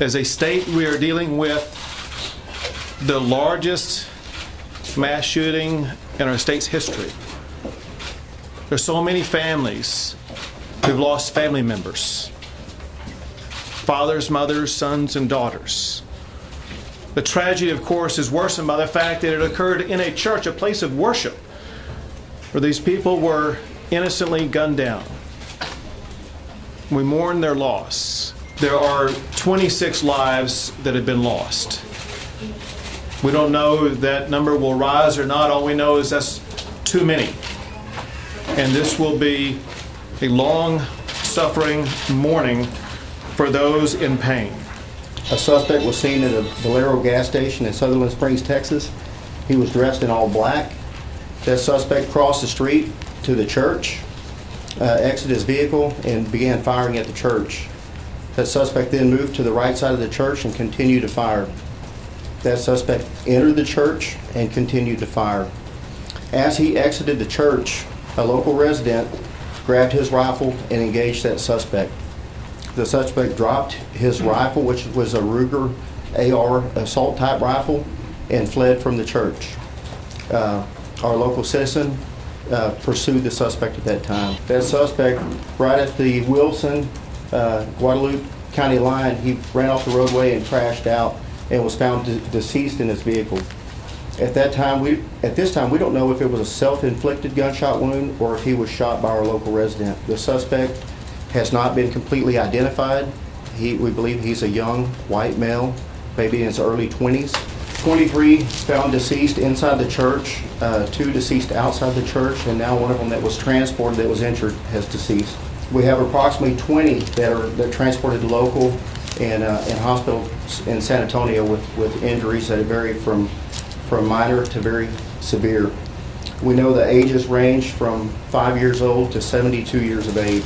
As a state, we are dealing with the largest mass shooting in our state's history. There's so many families who've lost family members, fathers, mothers, sons, and daughters. The tragedy, of course, is worsened by the fact that it occurred in a church, a place of worship, where these people were innocently gunned down. We mourn their loss. There are 26 lives that have been lost. We don't know if that number will rise or not. All we know is that's too many. And this will be a long, suffering mourning for those in pain. A suspect was seen at a Valero gas station in Sutherland Springs, Texas. He was dressed in all black. That suspect crossed the street to the church, exited his vehicle, and began firing at the church. That suspect then moved to the right side of the church and continued to fire. That suspect entered the church and continued to fire. As he exited the church, a local resident grabbed his rifle and engaged that suspect. The suspect dropped his rifle, which was a Ruger AR assault type rifle, and fled from the church. Our local citizen pursued the suspect at that time. That suspect, right at the Wilson, Guadalupe County line, he ran off the roadway and crashed out and was found deceased in his vehicle. At this time, we don't know if it was a self-inflicted gunshot wound or if he was shot by our local resident. The suspect has not been completely identified. We believe he's a young white male, maybe in his early 20s. 23 found deceased inside the church, 2 deceased outside the church, and now one of them that was transported that was injured has deceased. We have approximately 20 that are transported local and in hospitals in San Antonio with injuries that vary from minor to very severe. We know the ages range from 5 years old to 72 years of age.